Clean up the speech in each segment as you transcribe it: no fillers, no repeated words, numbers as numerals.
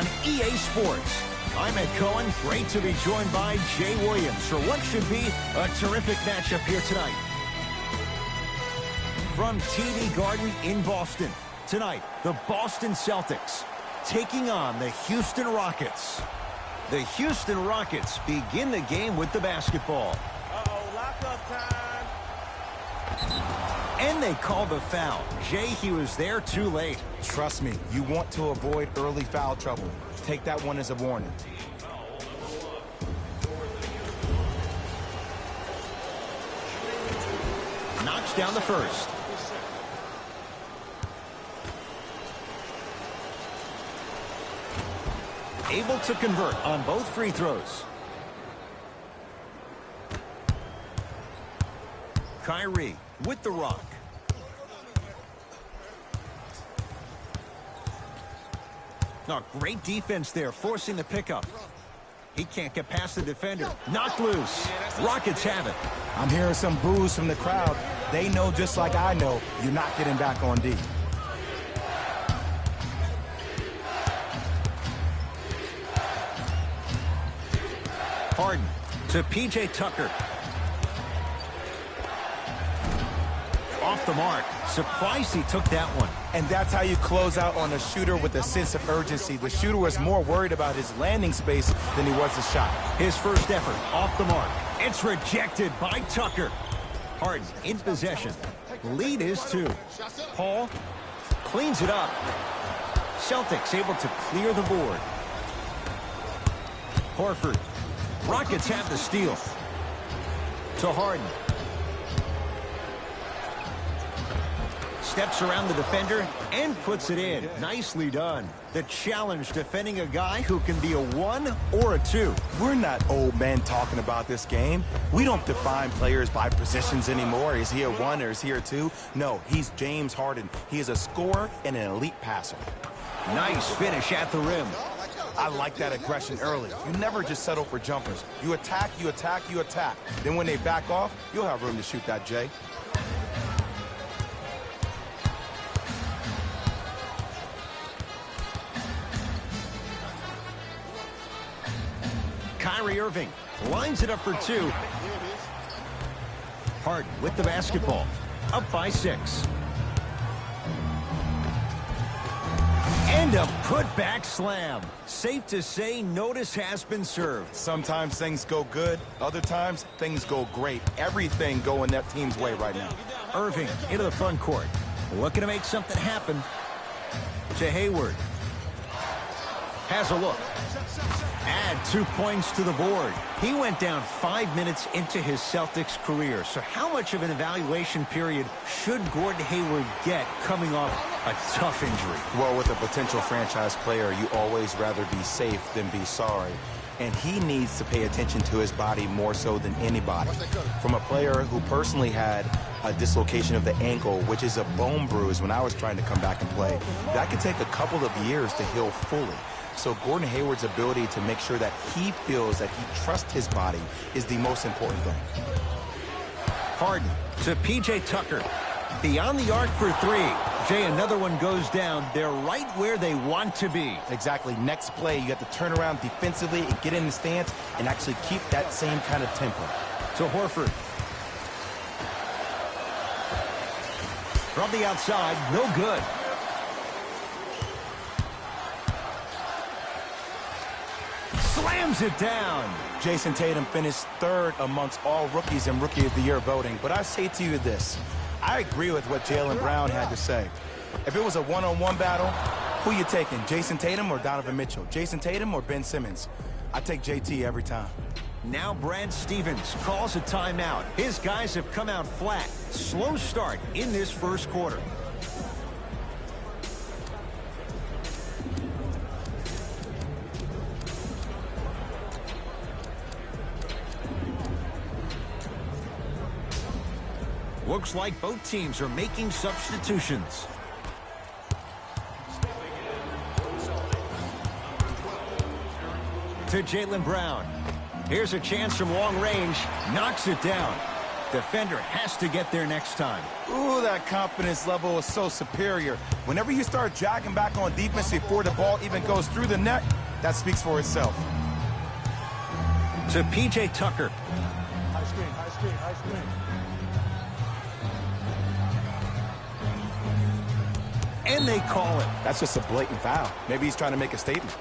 on EA Sports. I'm Ed Cohen. Great to be joined by Jay Williams for what should be a terrific matchup here tonight. From TD Garden in Boston, tonight, the Boston Celtics taking on the Houston Rockets. The Houston Rockets begin the game with the basketball. Lockup time. And they call the foul. Jay, he was there too late. Trust me, you want to avoid early foul trouble. Take that one as a warning. Knocks down the first. Able to convert on both free throws. Kyrie with the rock. Oh, great defense there, forcing the pickup. He can't get past the defender. Knocked loose. Rockets have it. I'm hearing some boos from the crowd. They know just like I know, you're not getting back on D. Harden to P.J. Tucker. Off the mark. Surprised he took that one. And that's how you close out on a shooter with a sense of urgency. The shooter was more worried about his landing space than he was the shot. His first effort off the mark. It's rejected by Tucker. Harden in possession. Lead is 2. Paul cleans it up. Celtics able to clear the board. Horford. Rockets have the steal. To Harden. Steps around the defender and puts it in. Nicely done. The challenge defending a guy who can be a 1 or a 2. We're not old men talking about this game. We don't define players by positions anymore. Is he a 1 or is he a 2? No, he's James Harden. He is a scorer and an elite passer. Nice finish at the rim. I like that aggression early. You never just settle for jumpers. You attack, you attack, you attack. Then when they back off, you'll have room to shoot that, Jay. Kyrie Irving lines it up for 2. Harden with the basketball. Up by 6. And a putback slam. Safe to say, notice has been served. Sometimes things go good. Other times, things go great. Everything going that team's way right now. Irving into the front court. Looking to make something happen. To Hayward. Has a look. Add 2 points to the board. He went down 5 minutes into his Celtics career. So how much of an evaluation period should Gordon Hayward get coming off a tough injury? Well, with a potential franchise player, you always rather be safe than be sorry. And he needs to pay attention to his body more so than anybody. From a player who personally had a dislocation of the ankle, which is a bone bruise when I was trying to come back and play, that could take a couple of years to heal fully. So Gordon Hayward's ability to make sure that he feels that he trusts his body is the most important thing. Harden to P.J. Tucker. Beyond the arc for 3. Jay, another one goes down. They're right where they want to be. Exactly. Next play, you have to turn around defensively and get in the stance and actually keep that same kind of tempo. To Horford. From the outside, no good. Slams it down. Jason Tatum finished 3rd amongst all rookies in Rookie of the Year voting. But I say to you this. I agree with what Jaylen Brown had to say. If it was a one-on-one battle, who you taking, Jason Tatum or Donovan Mitchell? Jason Tatum or Ben Simmons? I take JT every time. Now Brad Stevens calls a timeout. His guys have come out flat. Slow start in this first quarter. Looks like both teams are making substitutions. To Jaylen Brown. Here's a chance from long range. Knocks it down. Defender has to get there next time. Ooh, that confidence level is so superior. Whenever you start jogging back on defense before the ball even goes through the net, that speaks for itself. To P.J. Tucker. High screen, high screen, high screen. And they call it. That's just a blatant foul. Maybe he's trying to make a statement.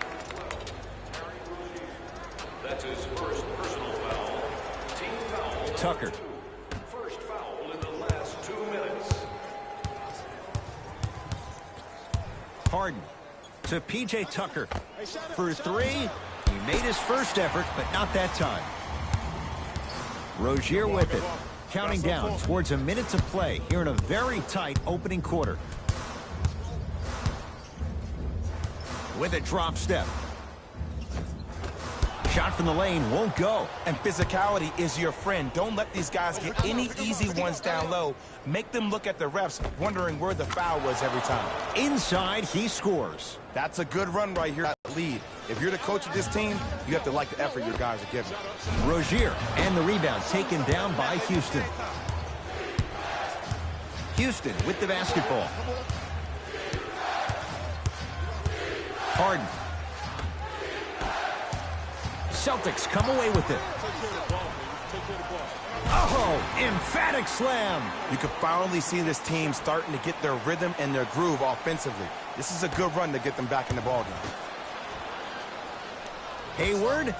That's his first personal foul. Team foul. Tucker. First foul in the last 2 minutes. Harden to P.J. Tucker. For three, he made his first effort, but not that time. Rozier with it. Counting down towards a minute to play here in a very tight opening quarter. With a drop step. Shot from the lane won't go. And physicality is your friend. Don't let these guys get any easy ones down low. Make them look at the refs, wondering where the foul was every time. Inside, he scores. That's a good run right here. Lead. If you're the coach of this team, you have to like the effort your guys are giving. Rozier and the rebound taken down by Houston. Houston with the basketball. Harden. Celtics come away with it. Oh, emphatic slam. You can finally see this team starting to get their rhythm and their groove offensively. This is a good run to get them back in the ballgame. Hayward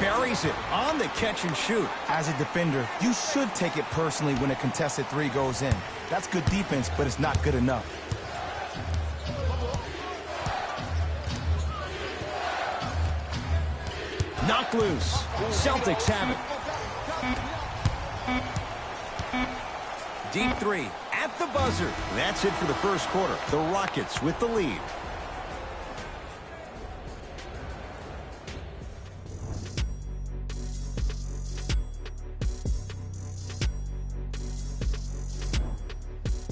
buries it on the catch and shoot. As a defender, you should take it personally when a contested three goes in. That's good defense, but it's not good enough. Knocked loose. Celtics have it. Deep three at the buzzer. That's it for the first quarter. The Rockets with the lead.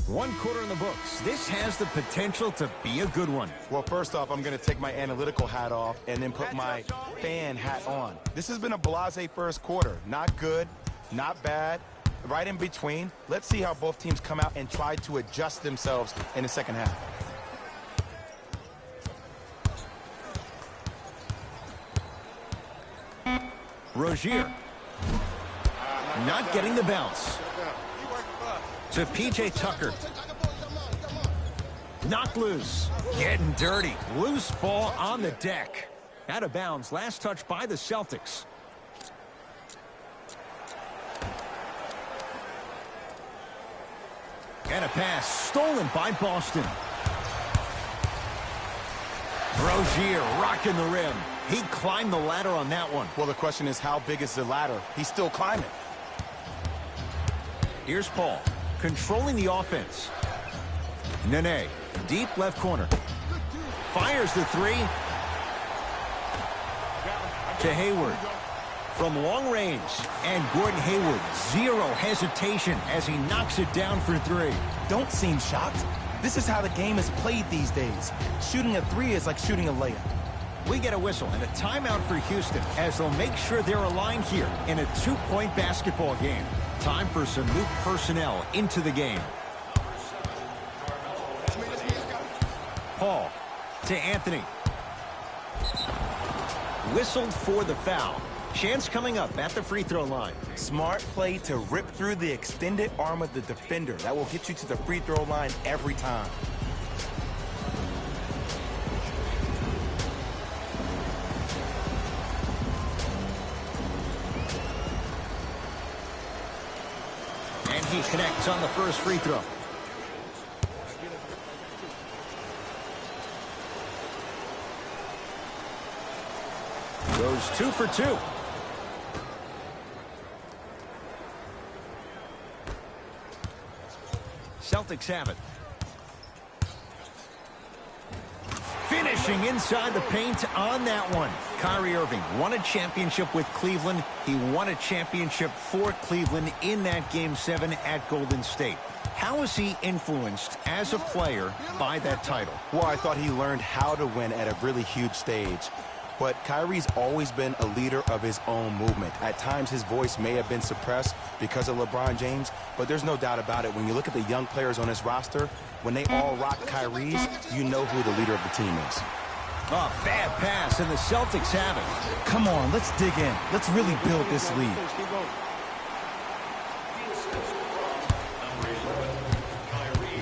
One quarter in the books. This has the potential to be a good one. Well, first off, I'm going to take my analytical hat off and then put my fan hat on. This has been a blasé first quarter. Not good, not bad, right in between. Let's see how both teams come out and try to adjust themselves in the second half. Rozier. Not getting the bounce. To P.J. Tucker. Knocked loose. Getting dirty. Loose ball on the deck. Out of bounds. Last touch by the Celtics. And a pass stolen by Boston. Rozier rocking the rim. He climbed the ladder on that one. Well, the question is, how big is the ladder? He's still climbing. Here's Paul. Controlling the offense. Nene, deep left corner. Fires the three. To Hayward. From long range. And Gordon Hayward, zero hesitation as he knocks it down for three. Don't seem shocked. This is how the game is played these days. Shooting a three is like shooting a layup. We get a whistle and a timeout for Houston as they'll make sure they're aligned here in a two-point basketball game. Time for some new personnel into the game. Paul to Anthony. Whistled for the foul. Chance coming up at the free throw line. Smart play to rip through the extended arm of the defender. That will get you to the free throw line every time. And he connects on the first free throw. Goes 2 for 2. Celtics have it. Finishing inside the paint on that one. Kyrie Irving won a championship with Cleveland. He won a championship for Cleveland in that Game 7 at Golden State. How is he influenced as a player by that title? Well, I thought he learned how to win at a really huge stage. but Kyrie's always been a leader of his own movement. At times, his voice may have been suppressed because of LeBron James, but there's no doubt about it. When you look at the young players on this roster, when they all rock Kyrie's, you know who the leader of the team is. Oh, bad pass, and the Celtics have it. Come on, let's dig in. Let's really build this lead.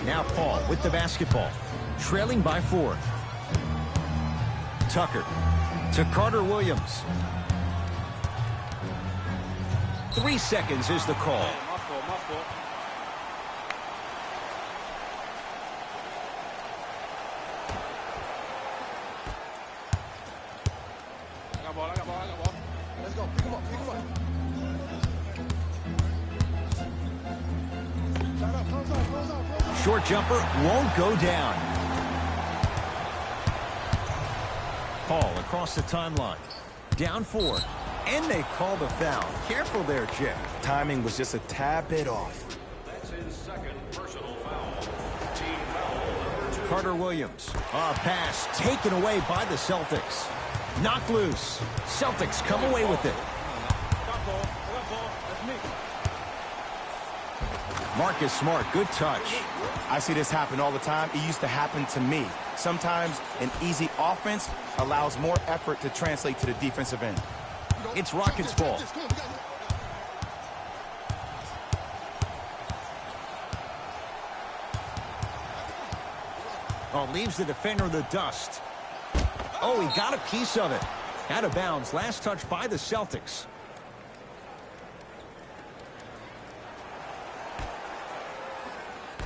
Now Paul with the basketball, trailing by 4. Tucker to Carter Williams. 3 seconds is the call. Let's go. Pick him up. Pick him up. Close out. Short jumper won't go down. Paul across the timeline. Down 4. And they call the foul. Careful there, Jay. Timing was just a tad bit off. That's his second personal foul. Team foul number 2. Carter Williams. A pass taken away by the Celtics. Knocked loose. Celtics come away with it. Marcus Smart, good touch. I see this happen all the time. It used to happen to me. Sometimes an easy offense allows more effort to translate to the defensive end. It's Rockets ball. Oh, leaves the defender in the dust. Oh, he got a piece of it. Out of bounds. Last touch by the Celtics.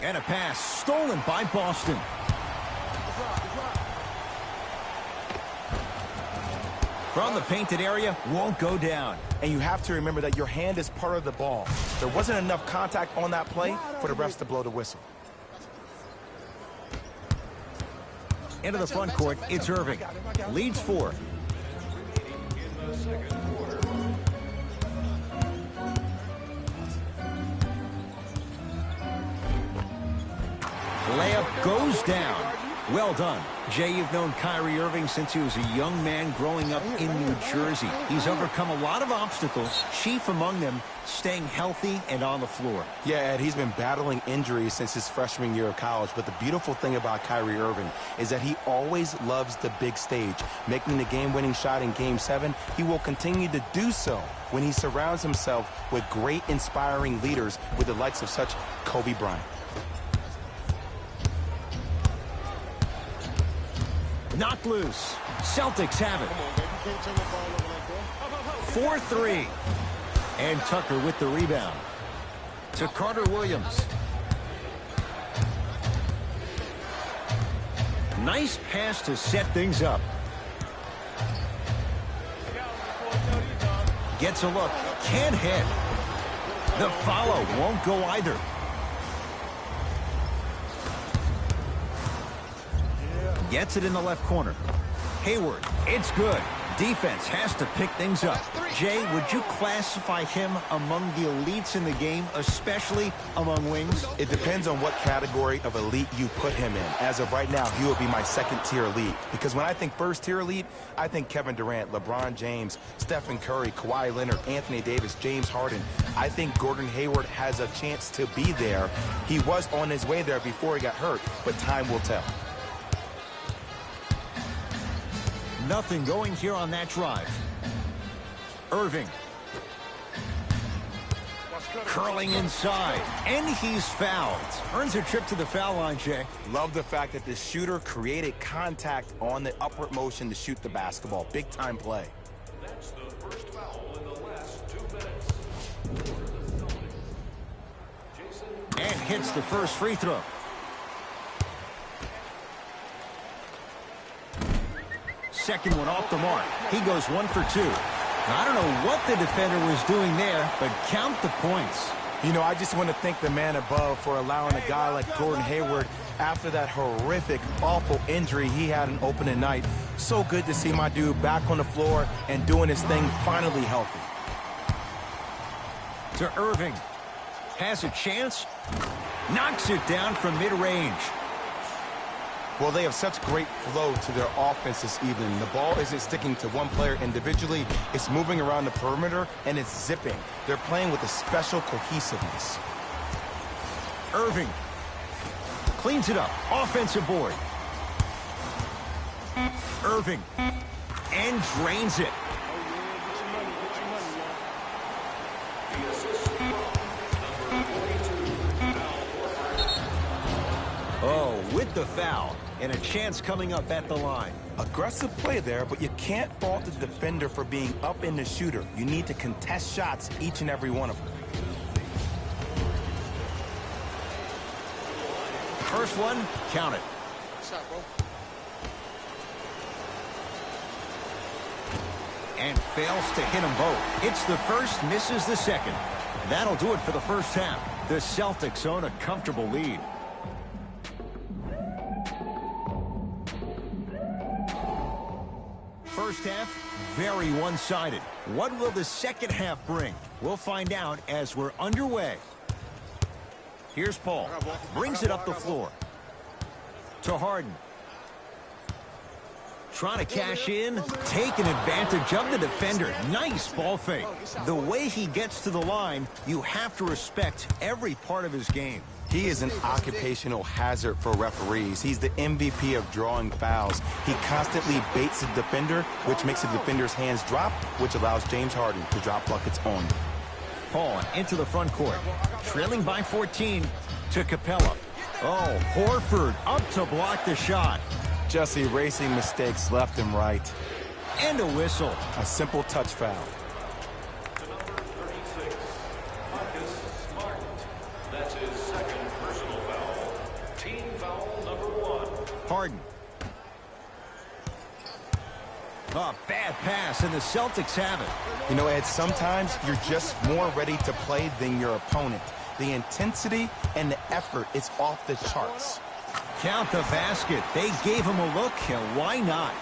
And a pass stolen by Boston. From the painted area, won't go down. And you have to remember that your hand is part of the ball. There wasn't enough contact on that play for the refs to blow the whistle. Into the front court, it's Irving. Leads 4. Layup goes down. Well done. Jay, you've known Kyrie Irving since he was a young man growing up in New Jersey. He's overcome a lot of obstacles, chief among them staying healthy and on the floor. Yeah, Ed, he's been battling injuries since his freshman year of college, but the beautiful thing about Kyrie Irving is that he always loves the big stage. Making the game-winning shot in Game 7, he will continue to do so when he surrounds himself with great, inspiring leaders with the likes of such Kobe Bryant. Knocked loose. Celtics have it. 4-3. And Tucker with the rebound. To Carter Williams. Nice pass to set things up. Gets a look. Can't hit. The follow won't go either. Gets it in the left corner. Hayward, it's good. Defense has to pick things up. Jay, would you classify him among the elites in the game, especially among wings? It depends on what category of elite you put him in. As of right now, he would be my second-tier elite. Because when I think first-tier elite, I think Kevin Durant, LeBron James, Stephen Curry, Kawhi Leonard, Anthony Davis, James Harden. I think Gordon Hayward has a chance to be there. He was on his way there before he got hurt, but time will tell. Nothing going here on that drive. Irving. Curling inside. And he's fouled. Earns a trip to the foul line, Jay. Love the fact that the shooter created contact on the upward motion to shoot the basketball. Big-time play. That's the first foul in the last 2 minutes. And hits the first free throw. Second one off the mark. He goes 1 for 2. I don't know what the defender was doing there, but count the points. You know, I just want to thank the man above for allowing a guy like Gordon Hayward, after that horrific, awful injury he had in opening night. So good to see my dude back on the floor and doing his thing, finally healthy. To Irving. Has a chance. Knocks it down from mid-range. Well, they have such great flow to their offense this evening. The ball isn't sticking to one player individually. It's moving around the perimeter, and it's zipping. They're playing with a special cohesiveness. Irving cleans it up. Offensive board. Irving. And drains it. Oh, with the foul. And a chance coming up at the line. Aggressive play there, but you can't fault the defender for being up in the shooter. You need to contest shots, each and every one of them. First one, count it. Shot, bro. And fails to hit them both. It's the first, misses the second. That'll do it for the first half. The Celtics own a comfortable lead. First half, very one-sided. What will the second half bring? We'll find out as we're underway. Here's Paul. Brings it up the floor. To Harden. Trying to cash in. Taking advantage of the defender. Nice ball fake. The way he gets to the line, you have to respect every part of his game. He is an occupational hazard for referees. He's the MVP of drawing fouls. He constantly baits the defender, which makes the defender's hands drop, which allows James Harden to drop buckets on. Paul into the front court. Trailing by 14 to Capella. Oh, Horford up to block the shot. Just erasing mistakes left and right. And a whistle. A simple touch foul. To number 36, Marcus Smart. That's his second personal foul. Team foul number 1. Harden. A bad pass, and the Celtics have it. You know, Ed, sometimes you're just more ready to play than your opponent. The intensity and the effort is off the charts. Count the basket. They gave him a look, and why not?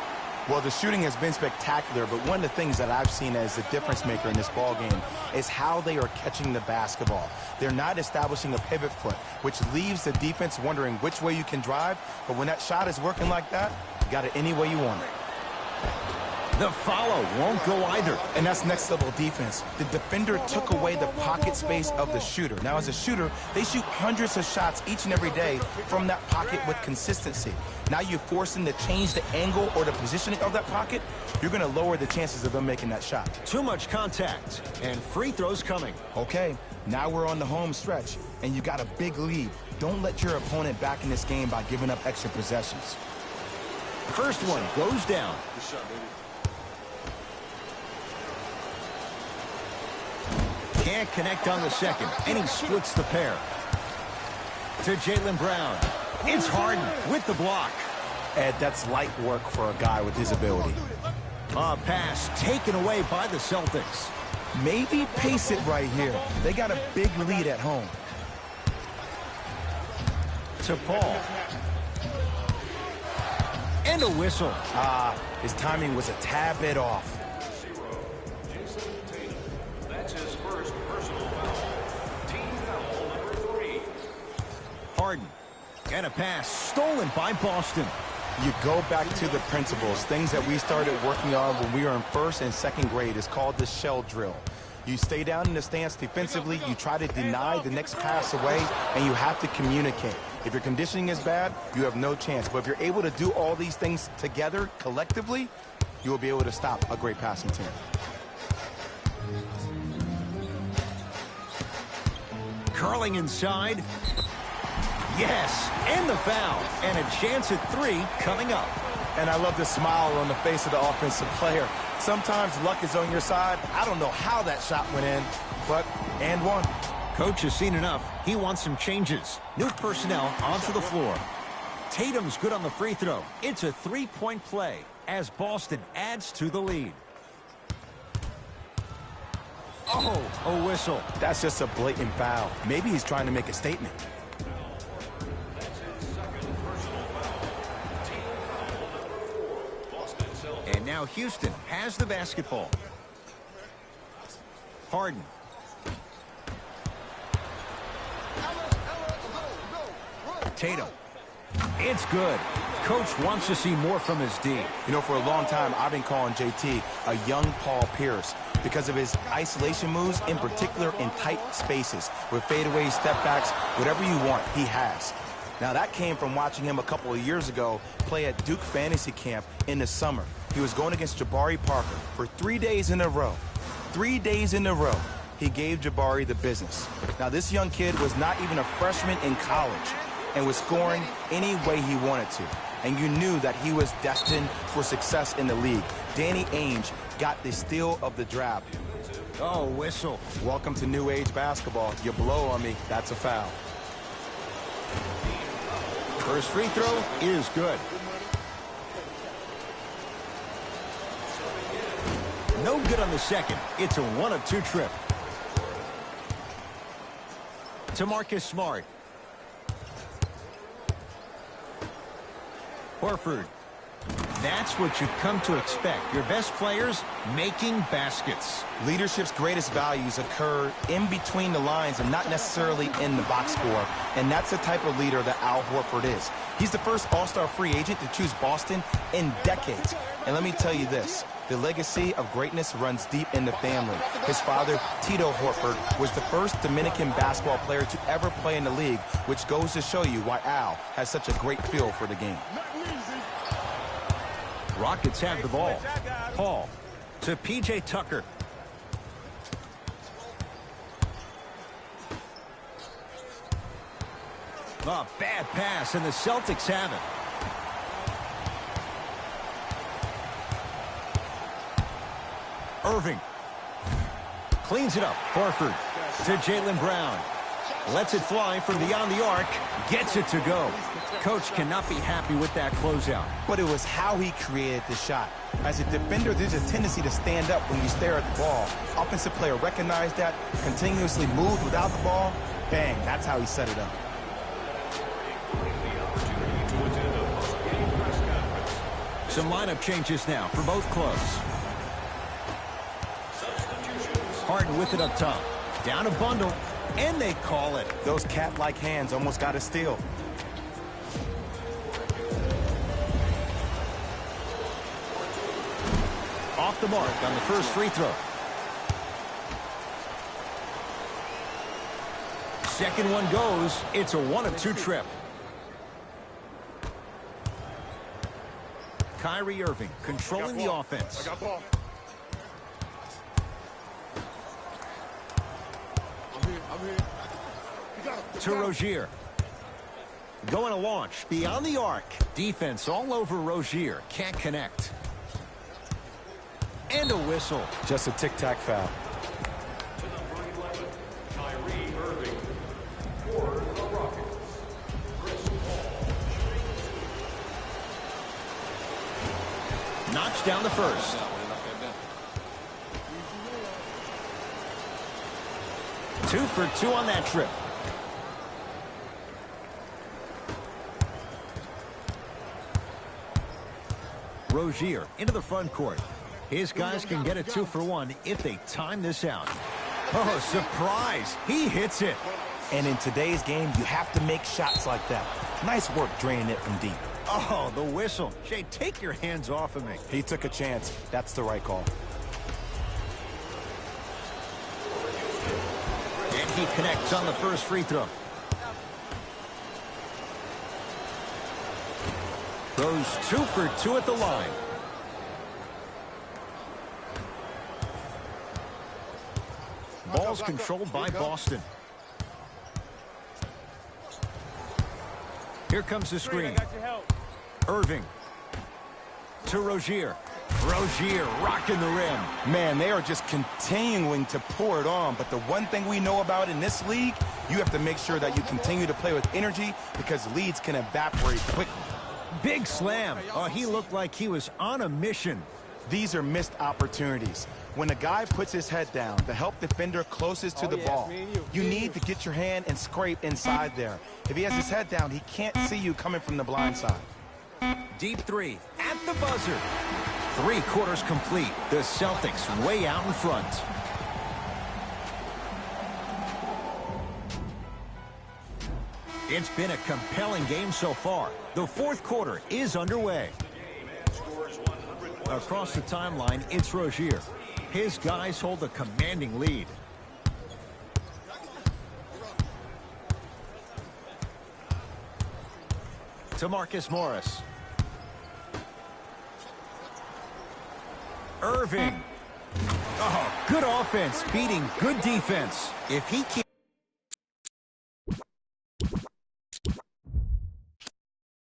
Well, the shooting has been spectacular, but one of the things that I've seen as the difference maker in this ball game is how they are catching the basketball. They're not establishing a pivot foot, which leaves the defense wondering which way you can drive. But when that shot is working like that, you got it any way you want it. The follow won't go either. And that's next level defense. The defender took away the pocket space of the shooter. Now, as a shooter, they shoot hundreds of shots each and every day from that pocket with consistency. Now you're forcing to change the angle or the positioning of that pocket. You're going to lower the chances of them making that shot. Too much contact, and free throws coming. Okay, now we're on the home stretch, and you got a big lead. Don't let your opponent back in this game by giving up extra possessions. First one goes down. Good shot, baby. Can't connect on the second, and he splits the pair. To Jaylen Brown. It's Harden with the block. Ed, that's light work for a guy with his ability. A pass taken away by the Celtics. Maybe pace it right here. They got a big lead at home. To Paul. And a whistle. His timing was a tad bit off. Jason Tatum. That's his first personal foul. Team foul number 3. Harden. And a pass stolen by Boston. You go back to the principles, things that we started working on when we were in first and second grade. It's called the shell drill. You stay down in the stance defensively, you try to deny the next pass away, and you have to communicate. If your conditioning is bad, you have no chance. But if you're able to do all these things together, collectively, you will be able to stop a great passing team. Curling inside. Yes, and the foul. And a chance at 3 coming up. And I love the smile on the face of the offensive player. Sometimes luck is on your side. I don't know how that shot went in, but and one. Coach has seen enough. He wants some changes. New personnel onto the floor. Tatum's good on the free throw. It's a 3-point play as Boston adds to the lead. Oh, a whistle. That's just a blatant foul. Maybe he's trying to make a statement. And now Houston has the basketball. Harden. Tatum. It's good. Coach wants to see more from his D. You know, for a long time, I've been calling JT a young Paul Pierce because of his isolation moves, in particular in tight spaces, with fadeaways, step backs, whatever you want, he has. Now, that came from watching him a couple of years ago play at Duke Fantasy Camp in the summer. He was going against Jabari Parker for 3 days in a row. 3 days in a row, he gave Jabari the business. Now, this young kid was not even a freshman in college and was scoring any way he wanted to. And you knew that he was destined for success in the league. Danny Ainge got the steal of the draft. Oh, whistle. Welcome to new age basketball. You blow on me, that's a foul. First free throw is good. No good on the second. It's a 1 of 2 trip. To Marcus Smart. Horford. That's what you've come to expect. Your best players making baskets. Leadership's greatest values occur in between the lines and not necessarily in the box score. And that's the type of leader that Al Horford is. He's the first all-star free agent to choose Boston in decades. And let me tell you this, the legacy of greatness runs deep in the family. His father, Tito Horford, was the first Dominican basketball player to ever play in the league, which goes to show you why Al has such a great feel for the game. Rockets have the ball. Paul to P.J. Tucker. A bad pass, and the Celtics have it. Irving cleans it up. Horford to Jaylen Brown. Lets it fly from beyond the arc. Gets it to go. Coach cannot be happy with that closeout. But it was how he created the shot. As a defender, there's a tendency to stand up when you stare at the ball. Offensive player recognized that, continuously moved without the ball. Bang, that's how he set it up. Some lineup changes now for both clubs. Harden with it up top. Down a bundle, and they call it. Those cat-like hands almost got a steal. Off the mark on the first free throw. Second one goes. It's a 1 of 2 trip. Kyrie Irving controlling the offense. I got ball. I'm here. You got him. To Rozier. Going to launch beyond the arc. Defense all over Rozier. Can't connect. And a whistle. Just a tic-tac foul. To number 11, Kyrie Irving. For the Rockets, Chris Paul. Knocks down the first. 2 for 2 on that trip. Rozier into the front court. His guys can get a 2 for 1 if they time this out. Oh, surprise. He hits it. And in today's game, you have to make shots like that. Nice work draining it from deep. Oh, the whistle. Jay, take your hands off of me. He took a chance. That's the right call. And he connects on the first free throw. Goes 2 for 2 at the line. Ball's controlled by Boston. Here comes the screen. Irving to Rozier. Rozier rocking the rim. Man, they are just continuing to pour it on. But the one thing we know about in this league, you have to make sure that you continue to play with energy because leads can evaporate quickly. Big slam. Oh, he looked like he was on a mission. These are missed opportunities. When a guy puts his head down, the help defender closest to the ball, you need to get your hand and scrape inside there. If he has his head down, he can't see you coming from the blind side. Deep 3 at the buzzer. 3 quarters complete. The Celtics way out in front. It's been a compelling game so far. The fourth quarter is underway. Across the timeline, it's Rozier. His guys hold a commanding lead. To Marcus Morris. Irving. Oh, good offense beating good defense. If he keeps